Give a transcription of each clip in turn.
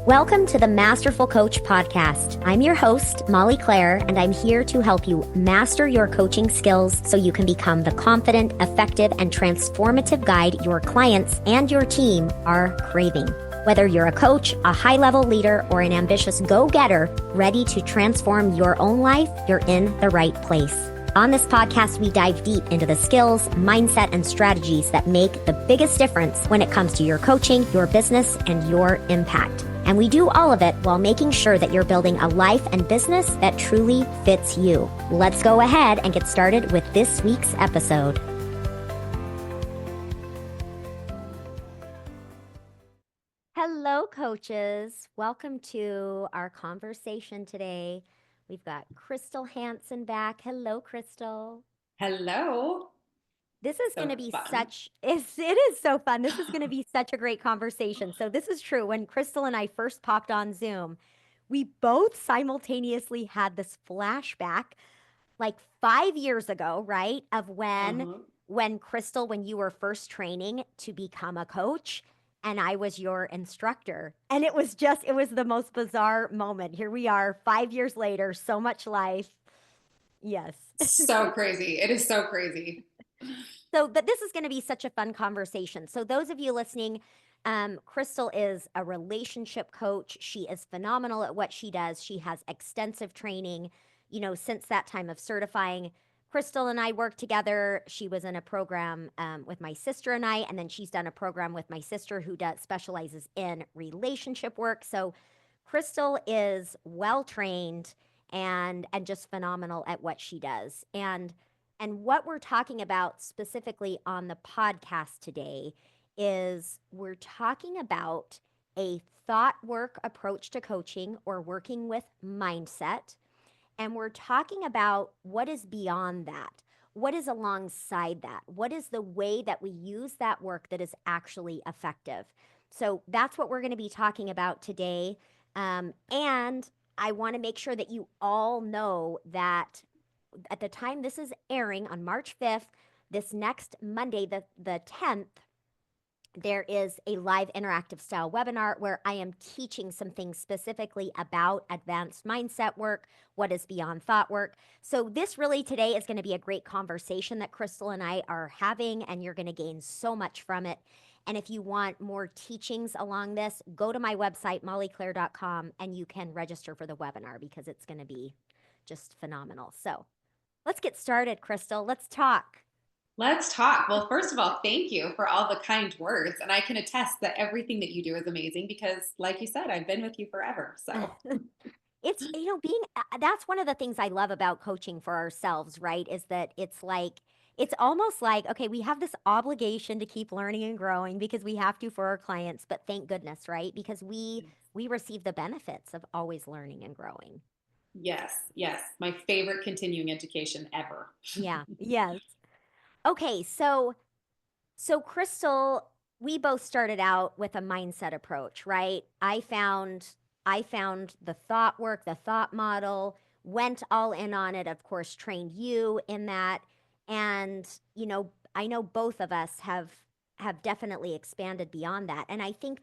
Welcome to the Masterful Coach Podcast. I'm your host, Molly Claire, and I'm here to help you master your coaching skills so you can become the confident, effective, and transformative guide your clients and your team are craving. Whether you're a coach, a high-level leader, or an ambitious go-getter ready to transform your own life, you're in the right place. On this podcast, we dive deep into the skills, mindset, and strategies that make the biggest difference when it comes to your coaching, your business, and your impact. And we do all of it while making sure that you're building a life and business that truly fits you. Let's go ahead and get started with this week's episode. Hello, coaches. Welcome to our conversation today. We've got Crystal Hansen back. Hello, Crystal. Hello. This is So going to be fun. it is so fun. This is going to be such a great conversation. So this is true. When Crystal and I first popped on Zoom, we both simultaneously had this flashback like 5 years ago, right? Of Uh-huh. when Crystal, when you were first training to become a coach and I was your instructor. And it was the most bizarre moment. Here we are 5 years later, so much life. Yes. So crazy. It is so crazy. But this is going to be such a fun conversation. So, those of you listening, Crystal is a relationship coach. She is phenomenal at what she does. She has extensive training, since that time of certifying. Crystal and I worked together. She was in a program with my sister and I, and then she's done a program with my sister who specializes in relationship work. So, Crystal is well trained and just phenomenal at what she does. And what we're talking about specifically on the podcast today is we're talking about a thought work approach to coaching or working with mindset. And we're talking about what is beyond that. What is alongside that? What is the way that we use that work that is actually effective? So that's what we're going to be talking about today. And I want to make sure that you all know that at the time this is airing on March 5th, this next Monday, the 10th, there is a live interactive style webinar where I am teaching some things specifically about advanced mindset work, what is beyond thought work. So this really today is going to be a great conversation that Crystal and I are having, and you're going to gain so much from it. And if you want more teachings along this, go to my website, mollyclaire.com, and you can register for the webinar because it's going to be just phenomenal. So let's get started, Crystal. Let's talk. Let's talk. Well, first of all, thank you for all the kind words. And I can attest that everything that you do is amazing because, like you said, I've been with you forever. So, It's, being that's one of the things I love about coaching for ourselves, right? Is that it's almost like, okay, we have this obligation to keep learning and growing because we have to for our clients, but thank goodness, right? Because we receive the benefits of always learning and growing. yes, yes. My favorite continuing education ever. Yeah. Yes. Okay, so Crystal, we both started out with a mindset approach, right? I found the thought work, the thought model, went all in on it, of course, trained you in that. And, I know both of us have definitely expanded beyond that. And I think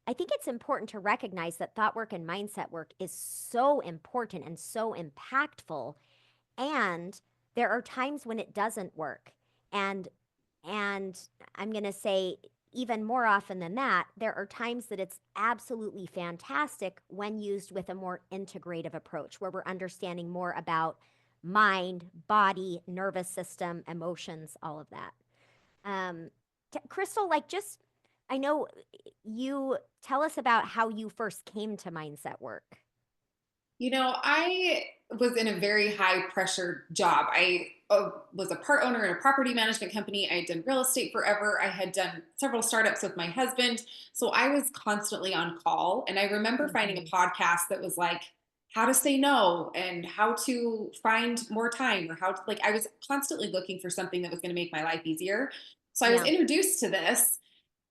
it's important to recognize that thought work and mindset work is so important and so impactful, and there are times when it doesn't work. And and I'm going to say even more often than that, there are times that it's absolutely fantastic when used with a more integrative approach where we're understanding more about mind, body, nervous system, emotions, all of that. Um, Crystal, I know you tell us about how you first came to mindset work. I was in a very high pressure job. I was a part owner in a property management company. I had done real estate forever. I had done several startups with my husband. So I was constantly on call. And I remember finding a Mhm. podcast that was like, how to say no and how to find more time, or how to, like, I was constantly looking for something that was going to make my life easier. So I was Yeah. introduced to this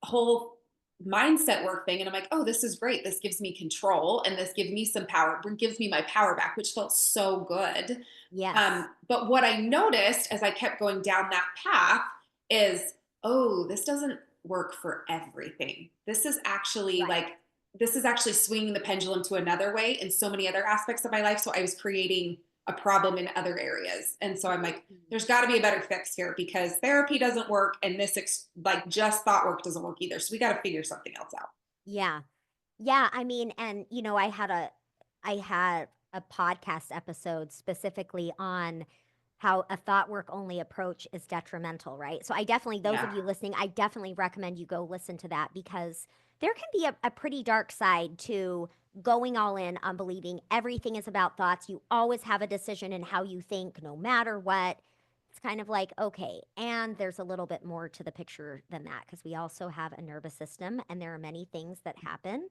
whole mindset work thing, and I'm like, oh, this is great, this gives me control and this gives me some power, gives me my power back, which felt so good. Yes. But what I noticed as I kept going down that path is, oh, this doesn't work for everything. This is actually Right. like this is actually swinging the pendulum to another way in so many other aspects of my life. So I was creating a problem in other areas. And so I'm like, Mm. there's got to be a better fix here because therapy doesn't work and this like just thought work doesn't work either. So we got to figure something else out. Yeah. Yeah, I mean, and I had a podcast episode specifically on how a thought work only approach is detrimental, right? So I definitely, those Yeah, of you listening, I definitely recommend you go listen to that because there can be a pretty dark side to going all in on believing everything is about thoughts. You always have a decision in how you think, no matter what. It's kind of like, okay, and there's a little bit more to the picture than that because we also have a nervous system and there are many things that happen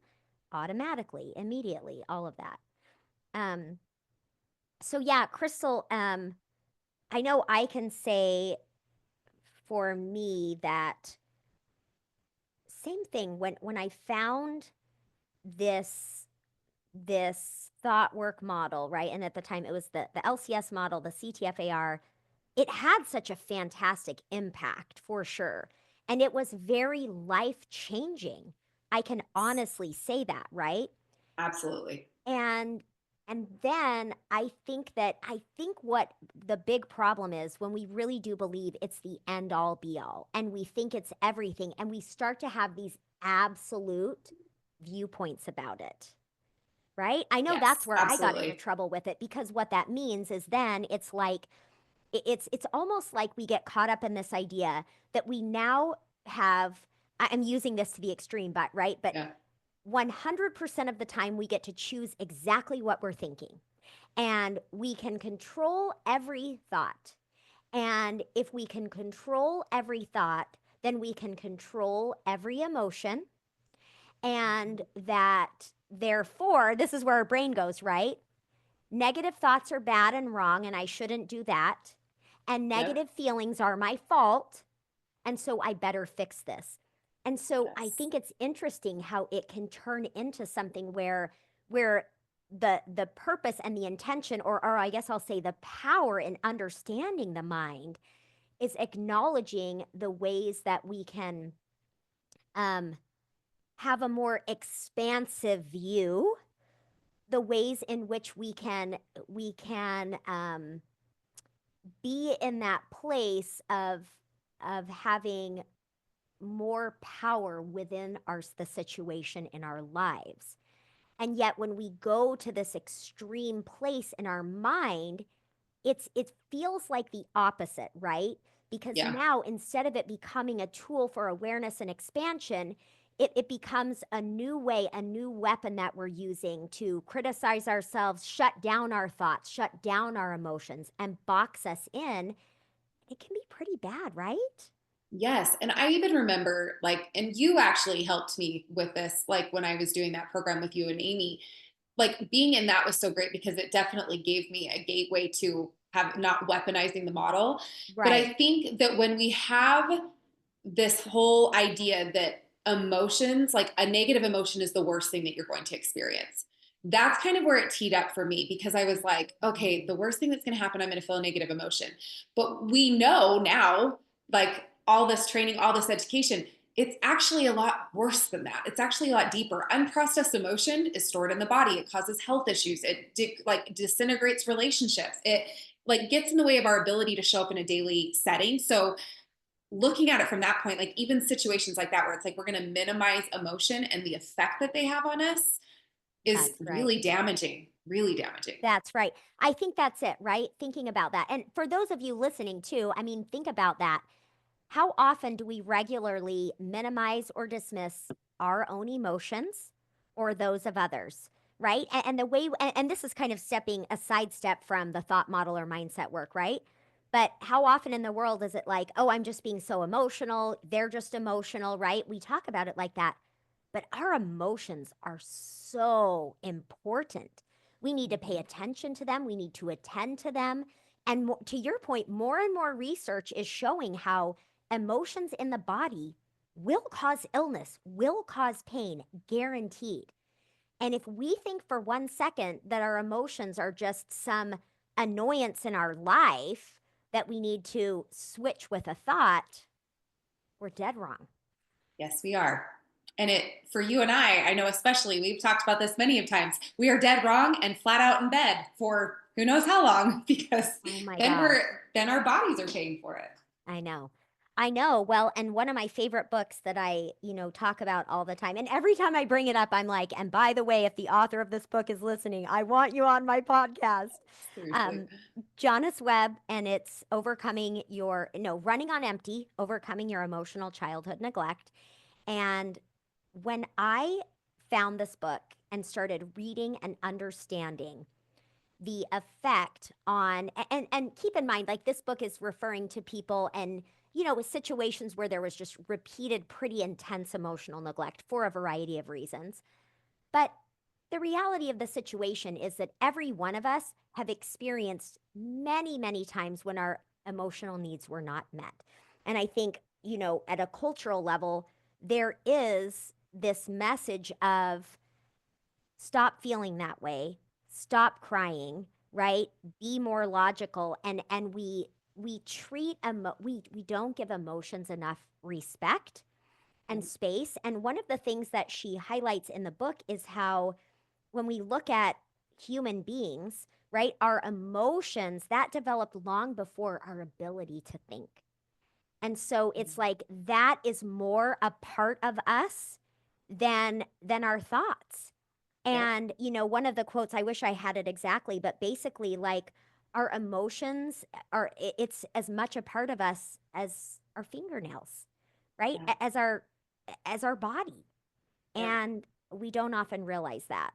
automatically, immediately, all of that. Um, so yeah, Crystal, I know I can say for me that same thing when I found this this thought work model, right? And at the time it was the LCS model, the CTFAR, it had such a fantastic impact for sure. And it was very life changing. I can honestly say that, right? absolutely. And and then I think what the big problem is when we really do believe it's the end all be all and we think it's everything and we start to have these absolute viewpoints about it. Right? I know that's Yes, where I got into absolutely. trouble with it because what that means is then it's like it's almost like we get caught up in this idea that we now have I'm using this to the extreme but right? But Yeah. 100% of the time we get to choose exactly what we're thinking. And we can control every thought. And if we can control every thought, then we can control every emotion. And that, therefore, this is where our brain goes, right? Negative thoughts are bad and wrong, and I shouldn't do that. And Yep. negative feelings are my fault, and so I better fix this. And so I Yes. think it's interesting how it can turn into something where the purpose and the intention or I guess I'll say the power in understanding the mind is acknowledging the ways that we can um, have a more expansive view, the ways in which we can be in that place of having more power within the situation in our lives. And yet when we go to this extreme place in our mind, it feels like the opposite, right? Because Yeah. now instead of it becoming a tool for awareness and expansion, it becomes a new way, a new weapon that we're using to criticize ourselves, shut down our thoughts, shut down our emotions, and box us in. It can be pretty bad, right? Yes. And I even remember like, and you actually helped me with this, like when I was doing that program with you and Amy, like being in that was so great because it definitely gave me a gateway to have not weaponizing the model. But Right. I think that when we have this whole idea that emotions, like a negative emotion is the worst thing that you're going to experience. That's kind of where it teed up for me because I was like, okay, the worst thing that's going to happen, I'm going to feel a negative emotion. But we know now, like all this training, all this education, it's actually a lot worse than that. It's actually a lot deeper. Unprocessed emotion is stored in the body. It causes health issues. It like disintegrates relationships. It like gets in the way of our ability to show up in a daily setting. So looking at it from that point, like even situations like that where it's like we're going to minimize emotion and the effect that they have on us is That's right. really damaging, really damaging. That's right. I think that's it, right? Thinking about that. And for those of you listening too, I mean, think about that. How often do we regularly minimize or dismiss our own emotions or those of others? Right. And the way, and this is kind of stepping a sidestep from the thought model or mindset work, right? But how often in the world is it like, oh, I'm just being so emotional. They're just emotional, right? We talk about it like that. But our emotions are so important. We need to pay Mhm. attention to them. We need to attend to them. And to your point, more and more research is showing how emotions in the body will cause illness, will cause pain, guaranteed. And if we think for 1 second that our emotions are just some annoyance in our life that we need to switch with a thought, we're dead wrong. Yes, we are. And it, for you and I know especially, we've talked about this many of times. We are dead wrong and flat out in bed for who knows how long because Oh my then gosh. then our bodies are paying for it. I know. I know. Well, and one of my favorite books that I, talk about all the time, and every time I bring it up, I'm like, and by the way, if the author of this book is listening, I want you on my podcast. Seriously. Um, Jonas Webb, and it's overcoming your, no, running on empty, overcoming your emotional childhood neglect. And when I found this book and started reading and understanding the effect on, and keep in mind, like, this book is referring to people and, with situations where there was just repeated pretty intense emotional neglect for a variety of reasons. But the reality of the situation is that every one of us have experienced many, many times when our emotional needs were not met. And I think, at a cultural level, there is this message of stop feeling that way, stop crying, right? Be more logical, and we treat we don't give emotions enough respect and space. And one of the things that she highlights in the book is how when we look at human beings, right, our emotions that developed long before our ability to think. And so it's like that is more a part of us than our thoughts. Yep. And, one of the quotes, I wish I had it exactly, but basically, like, our emotions it's as much a part of us as our fingernails, right? Yeah. As our body. Yep. And we don't often realize that.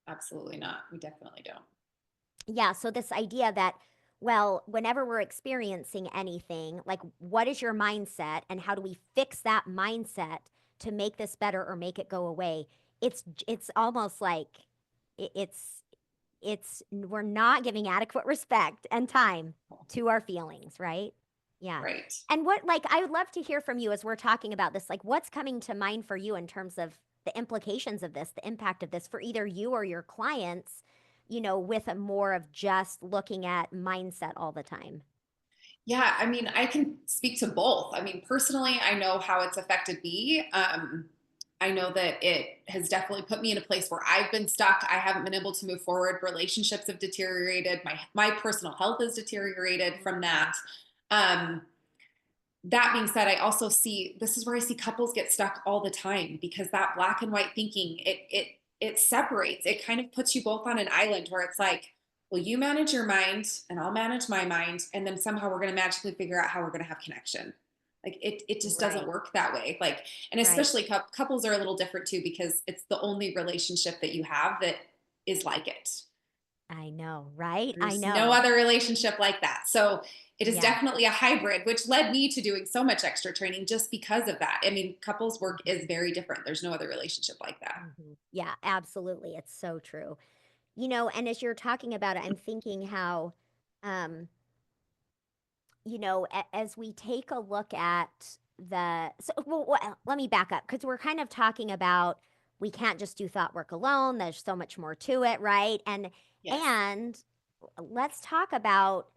Absolutely not. We definitely don't. Yeah. So, this idea that, well, whenever we're experiencing anything, like, what is your mindset and how do we fix that mindset to make this better or make it go away? It's almost like i- it's we're not giving adequate respect and time to our feelings, right? Yeah. Right. And what, like, I would love to hear from you as we're talking about this, like, what's coming to mind for you in terms of the implications of this, the impact of this for either you or your clients, with a more of just looking at mindset all the time. Yeah, I mean, I can speak to both. I mean, personally, I know how it's affected me. I know that it has definitely put me in a place where I've been stuck. I haven't been able to move forward. Relationships have deteriorated. My personal health has deteriorated from Mhm. that. Um, that being said, I also see this is where I see couples get stuck all the time because that black and white thinking it separates. It kind of puts you both on an island where it's like, well, you manage your mind and I'll manage my mind, and then somehow we're going to magically figure out how we're going to have connection. Like it just doesn't Right. work that way. Like, and Right. especially couples are a little different too because it's the only relationship that you have that is like it. I know, right? I There's no know. other relationship like that. So it is Yeah. definitely a hybrid, which led me to doing so much extra training just because of that. I mean, couples work is very different. There's no other relationship like that. Yeah, absolutely. It's so true. And as you're talking about it, I'm thinking how, um, as we take a look at let me back up because we're kind of talking about we can't just do thought work alone. There's so much more to it, right? Yes. And let's talk about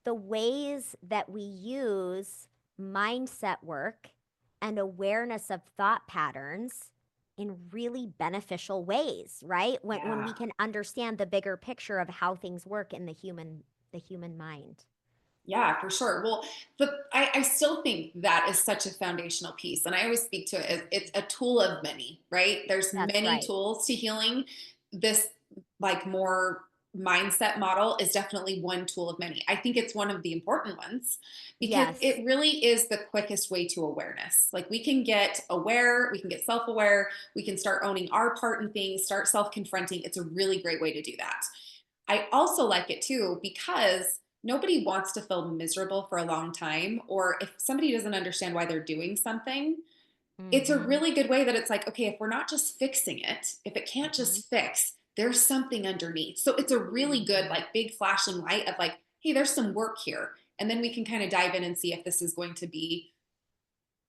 the ways that we use mindset work and awareness of thought patterns in really beneficial ways, right? When Yeah. we can understand the bigger picture of how things work in the human mind. Yeah, for sure. Well, I still think that is such a foundational piece. And I always speak to it as it's a tool of many, right? There's That's many right. tools to healing. This like more mindset model is definitely one tool of many. I think it's one of the important ones because Yes. it really is the quickest way to awareness. Like we can get aware, we can get self-aware, we can start owning our part in things, start self-confronting. It's a really great way to do that. I also like it too because nobody wants to feel miserable for a long time. Or if somebody doesn't understand why they're doing something, it's a Mhm. really good way that it's like, okay, if we're not just fixing it, if it can't Mhm. just fix, there's something underneath. So it's a really good, Mhm. like, big flashing light of like, hey, there's some work here. And then we can kind of dive in and see if this is going to be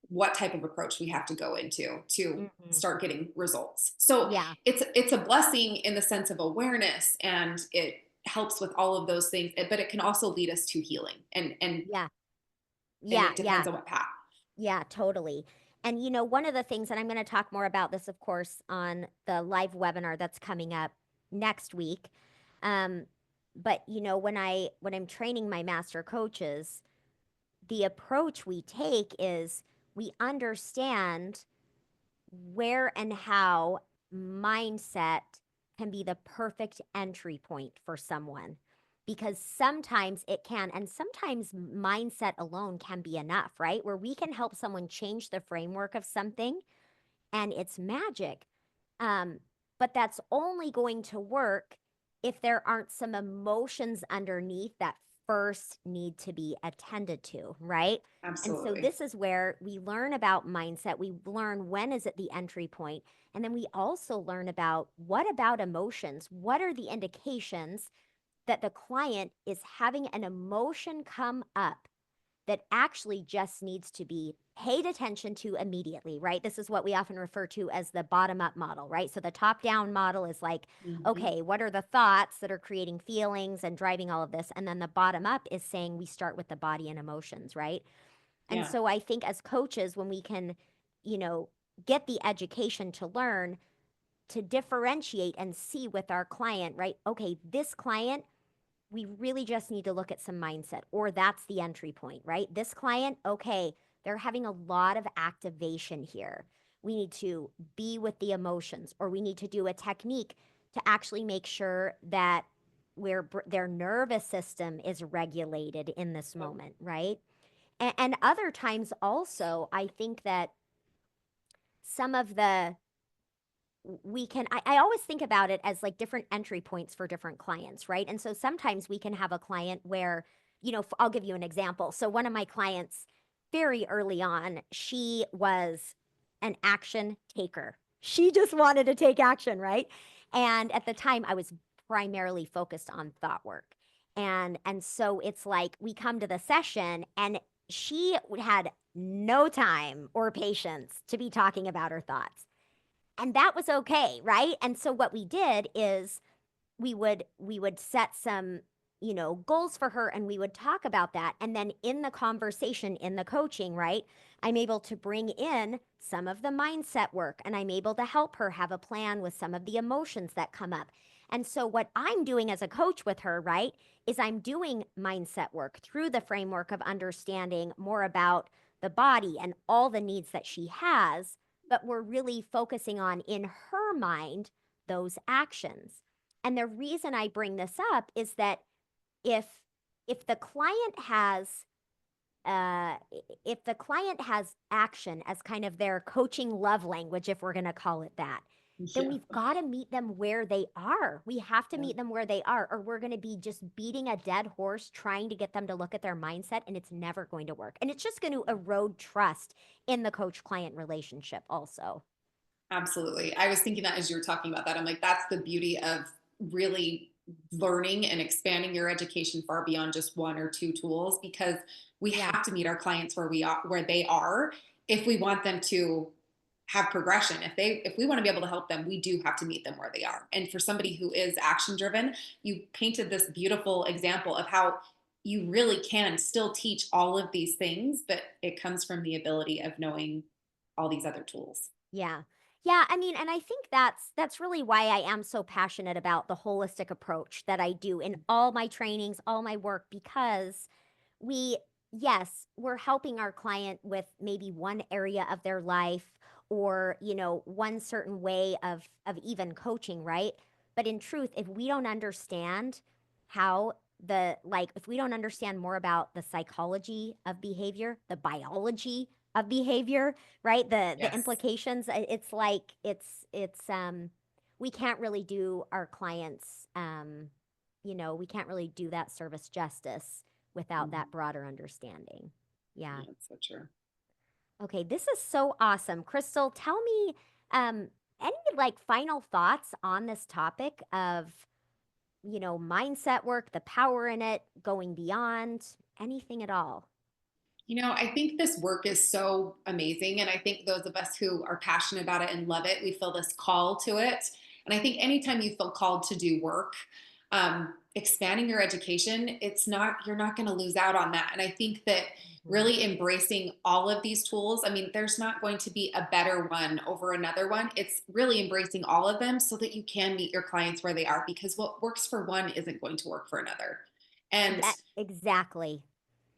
what type of approach we have to go into to Mhm. start getting results. So Yeah. it's a blessing in the sense of awareness and it helps with all of those things, but it can also lead us to healing and Yeah. and Yeah. it Yeah. depends on what path. Yeah, totally. And, one of the things, and I'm going to talk more about this, of course, on the live webinar that's coming up next week. Um, but when I'm training my master coaches, the approach we take is we understand where and how mindset can be the perfect entry point for someone, because sometimes it can, and sometimes mindset alone can be enough, right? Where we can help someone change the framework of something and it's magic. Um, but that's only going to work if there aren't some emotions underneath that first need to be attended to, right? And so Absolutely. this is where we learn about mindset. We learn when is it the entry point, and then we also learn about what about emotions? What are the indications that the client is having an emotion come up that actually just needs to be paid attention to immediately, right? This is what we often refer to as the bottom up model, right? So the top down model is like, Mhm. okay, what are the thoughts that are creating feelings and driving all of this? And then the bottom up is saying we start with the body and emotions, right? And Yeah. so I think as coaches, when we can, you know, get the education to learn to differentiate and see with our client, right? Okay, this client, we really just need to look at some mindset, or that's the entry point, right? This client, okay, they're having a lot of activation here. We need to be with the emotions, or we need to do a technique to actually make sure that their nervous system is regulated in this Yep. moment, right? And other times also, I think that some of the I always think about it as like different entry points for different clients, right? And so sometimes we can have a client where, I'll give you an example. So one of my clients, very early on, she was an action taker. She just wanted to take action, right? And at the time I was primarily focused on thought work. And so it's like we come to the session and she had no time or patience to be talking about her thoughts, and that was okay, right? And so what we did is we would set some, goals for her, and we would talk about that, and then in the conversation, in the coaching, right, I'm able to bring in some of the mindset work, and I'm able to help her have a plan with some of the emotions that come up. And so what I'm doing as a coach with her, right, is I'm doing mindset work through the framework of understanding more about the body and all the needs that she has, but we're really focusing on, in her mind, those actions. And the reason I bring this up is that if if the client has uh, if the client has action as kind of their coaching love language, if we're going to call it that, then Yeah. we've got to meet them where they are. We have to Yeah. meet them where they are, or we're going to be just beating a dead horse trying to get them to look at their mindset, and it's never going to work. And it's just going to erode trust in the coach client relationship, also. Absolutely. I was thinking that as you were talking about that. I'm like, that's the beauty of really learning and expanding your education far beyond just one or two tools, because we Yeah. have to meet our clients where they are if we want them to have progression. If we want to be able to help them, we do have to meet them where they are. And for somebody who is action driven, you painted this beautiful example of how you really can still teach all of these things, but it comes from the ability of knowing all these other tools. Yeah. Yeah, I mean, and I think that's really why I am so passionate about the holistic approach that I do in all my trainings, all my work, because we yes, we're helping our client with maybe one area of their life, or, one certain way of even coaching, right? But in truth, if we don't understand how if we don't understand more about the psychology of behavior, the biology of behavior, right? The Yes. implications, it's like it's we can't really do our clients, we can't really do that service justice without Mhm. that broader understanding. Yeah. Yeah, that's so true. Okay, this is so awesome. Crystal, tell me, any like final thoughts on this topic of, mindset work, the power in it, going beyond, anything at all? I think this work is so amazing. And I think those of us who are passionate about it and love it, we feel this call to it. And I think anytime you feel called to do work, expanding your education, you're not going to lose out on that. And I think that Mhm. really embracing all of these tools, I mean, there's not going to be a better one over another one. It's really embracing all of them so that you can meet your clients where they are, because what works for one isn't going to work for another. And That exactly.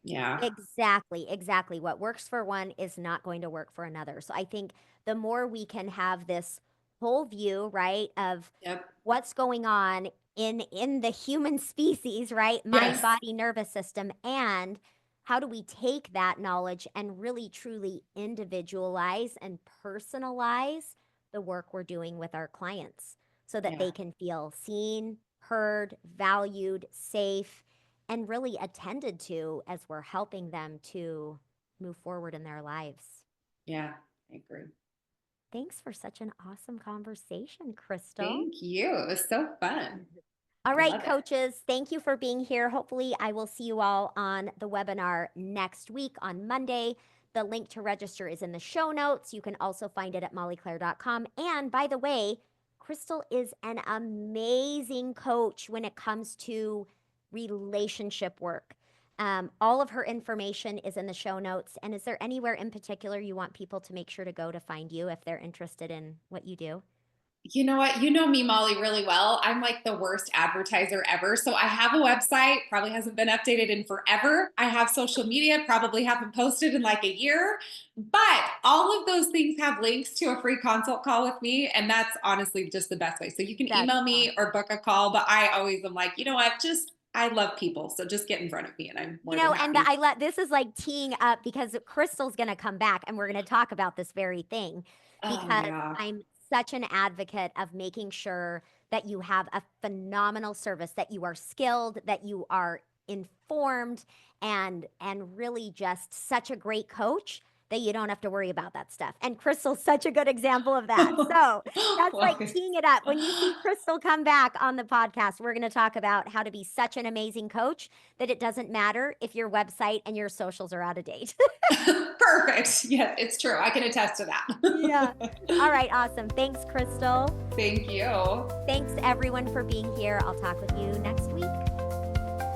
yeah, Exactly, exactly. What works for one is not going to work for another. So I think the more we can have this whole view, right, of yep, what's going on in the human species, right? Mind, yes, body, nervous system, and how do we take that knowledge and really truly individualize and personalize the work we're doing with our clients so that yeah, they can feel seen, heard, valued, safe, and really attended to as we're helping them to move forward in their lives. yeah, I agree. Thanks for such an awesome conversation, Crystal. Thank you. It was so fun. All I right, love it. coaches, thank you for being here. Hopefully, I will see you all on the webinar next week on Monday. The link to register is in the show notes. You can also find it at mollyclaire.com. And by the way, Crystal is an amazing coach when it comes to relationship work. All of her information is in the show notes. And is there anywhere in particular you want people to make sure to go to find you if they're interested in what you do? You know what? You know me, Molly, really well. I'm like the worst advertiser ever. So I have a website, probably hasn't been updated in forever. I have social media, probably haven't posted in like a year. But all of those things have links to a free consult call with me. And that's honestly just the best way. So you can That's email me or awesome. book a call. But I always am like, you know what? I love people. So just get in front of me and I'm You more than know, and happy. I let this is like teeing up because Crystal's going to come back and we're going to talk about this very thing Oh, because yeah. I'm such an advocate of making sure that you have a phenomenal service, that you are skilled, that you are informed and really just such a great coach that you don't have to worry about that stuff. And Crystal's such a good example of that. So, that's like Well, teeing it up. When you see Crystal come back on the podcast, we're going to talk about how to be such an amazing coach that it doesn't matter if your website and your socials are out of date. perfect. Yes, it's true. I can attest to Yeah. that. All right. Awesome. Thanks, Crystal. Thank you. Thanks, everyone, for being here. I'll talk with you next week.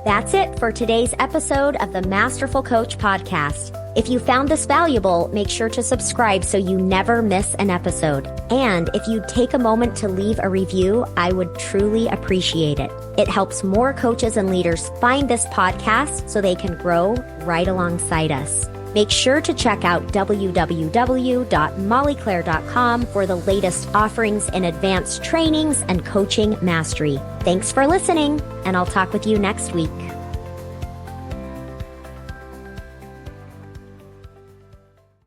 That's it for today's episode of the Masterful Coach podcast. If you found this valuable, make sure to subscribe so you never miss an episode. And if you'd take a moment to leave a review, I would truly appreciate it. It helps more coaches and leaders find this podcast so they can grow right alongside us. Make sure to check out www.mollyclaire.com for the latest offerings in advanced trainings and coaching mastery. Thanks for listening, and I'll talk with you next week.